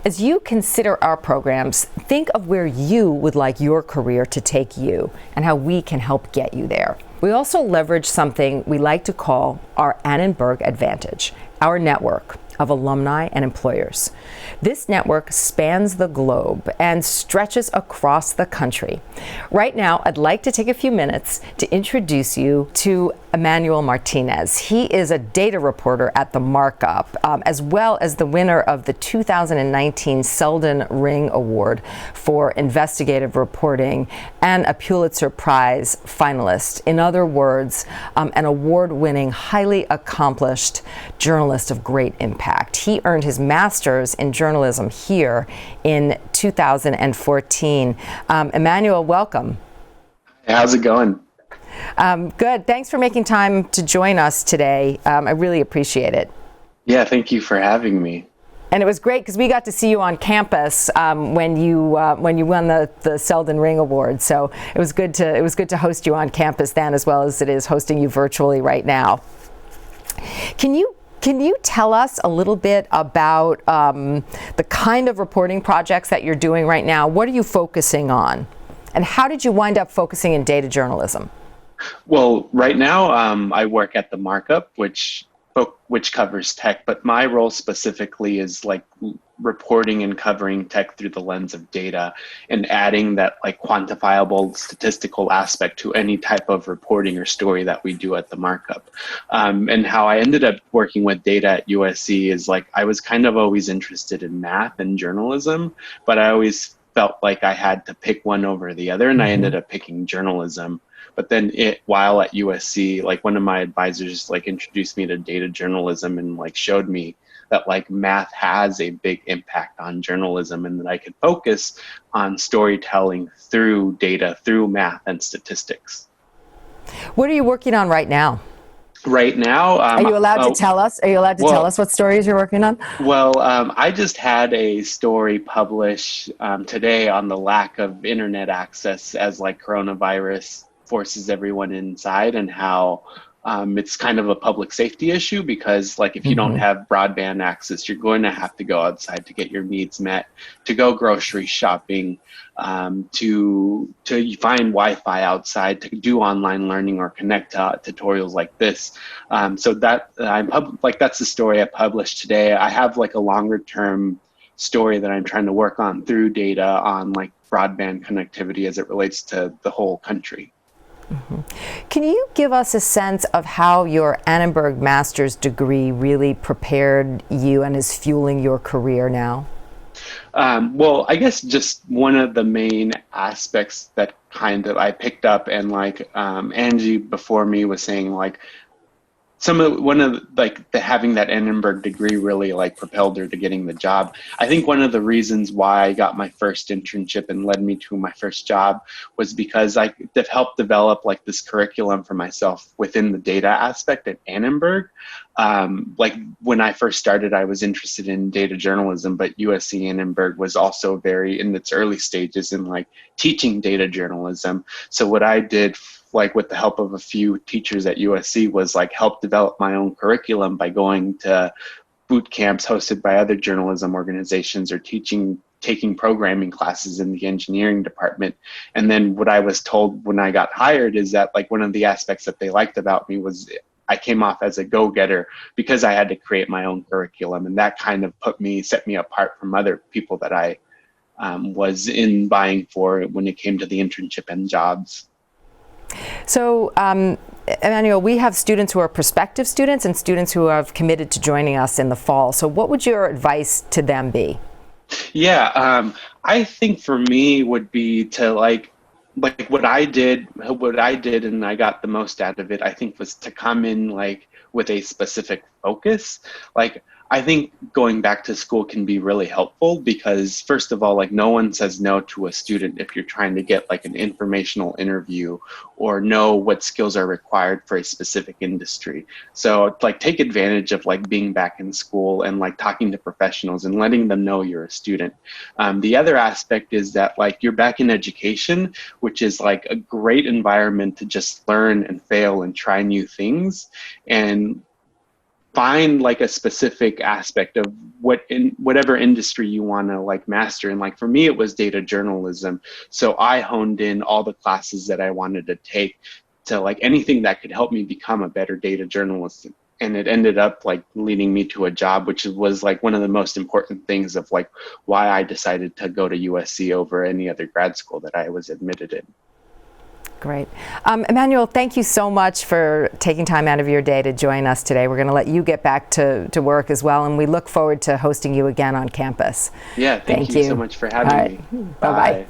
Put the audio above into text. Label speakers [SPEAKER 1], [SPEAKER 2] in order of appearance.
[SPEAKER 1] As you consider our programs, think of where you would like your career to take you and how we can help get you there. We also leverage something we like to call our Annenberg Advantage, our network of alumni and employers. This network spans the globe and stretches across the country. Right now, I'd like to take a few minutes to introduce you to Emmanuel Martinez. He is a data reporter at the Markup, as well as the winner of the 2019 Selden Ring Award for Investigative Reporting and a Pulitzer Prize finalist. In other words, an award-winning, highly accomplished journalist of great impact. He earned his master's in journalism here in 2014. Emmanuel, welcome.
[SPEAKER 2] How's it going?
[SPEAKER 1] Good. Thanks for making time to join us today. I really appreciate it.
[SPEAKER 2] Yeah, thank you for having me.
[SPEAKER 1] And it was great because we got to see you on campus when you won the Selden Ring Award. So it was good to host you on campus then, as well as it is hosting you virtually right now. Can you tell us a little bit about the kind of reporting projects that you're doing right now? What are you focusing on? And how did you wind up focusing in data journalism?
[SPEAKER 2] Well, right now I work at the Markup, which covers tech, but my role specifically is like reporting and covering tech through the lens of data and adding that like quantifiable statistical aspect to any type of reporting or story that we do at the Markup. And how I ended up working with data at USC is like I was kind of always interested in math and journalism, but I always felt like I had to pick one over the other, and I ended up picking journalism. But then while at USC, like one of my advisors like introduced me to data journalism and like showed me that like math has a big impact on journalism and that I could focus on storytelling through data, through math and statistics.
[SPEAKER 1] What are you working on right now?
[SPEAKER 2] Right now,
[SPEAKER 1] are you allowed to tell us? Are you allowed to tell us what stories you're working on?
[SPEAKER 2] Well, I just had a story published today on the lack of internet access as like coronavirus forces everyone inside, and how it's kind of a public safety issue because like if you don't have broadband access, you're going to have to go outside to get your needs met, to go grocery shopping, to find Wi-Fi outside, to do online learning or connect to tutorials like this. So that that's the story I published today. I have like a longer term story that I'm trying to work on through data on like broadband connectivity as it relates to the whole country.
[SPEAKER 1] Can you give us a sense of how your Annenberg master's degree really prepared you and is fueling your career now?
[SPEAKER 2] Well, I guess just one of the main aspects that kind of I picked up, and like Angie before me was saying, like having that Annenberg degree really like propelled her to getting the job. I think one of the reasons why I got my first internship and led me to my first job was because I helped develop like this curriculum for myself within the data aspect at Annenberg. Like when I first started, I was interested in data journalism, but USC Annenberg was also very in its early stages in like teaching data journalism. So what I did, like with the help of a few teachers at USC, was like help develop my own curriculum by going to boot camps hosted by other journalism organizations or taking programming classes in the engineering department. And then what I was told when I got hired is that like one of the aspects that they liked about me was I came off as a go-getter because I had to create my own curriculum. And that kind of set me apart from other people that I was in buying for when it came to the internship and jobs.
[SPEAKER 1] So, Emmanuel, we have students who are prospective students and students who have committed to joining us in the fall. So what would your advice to them be?
[SPEAKER 2] Yeah, I think for me would be to like what I did and I got the most out of it, I think, was to come in like with a specific focus. Like I think going back to school can be really helpful because first of all, like no one says no to a student if you're trying to get like an informational interview or know what skills are required for a specific industry. So like take advantage of like being back in school and like talking to professionals and letting them know you're a student. The other aspect is that like you're back in education, which is like a great environment to just learn and fail and try new things. And find like a specific aspect of whatever industry you want to like master. And like for me, it was data journalism. So I honed in all the classes that I wanted to take to like anything that could help me become a better data journalist. And it ended up like leading me to a job, which was like one of the most important things of like why I decided to go to USC over any other grad school that I was admitted in.
[SPEAKER 1] Great. Emmanuel, thank you so much for taking time out of your day to join us today. We're going to let you get back to work as well, and we look forward to hosting you again on campus.
[SPEAKER 2] Yeah, thank you so much for having me.
[SPEAKER 1] Bye-bye.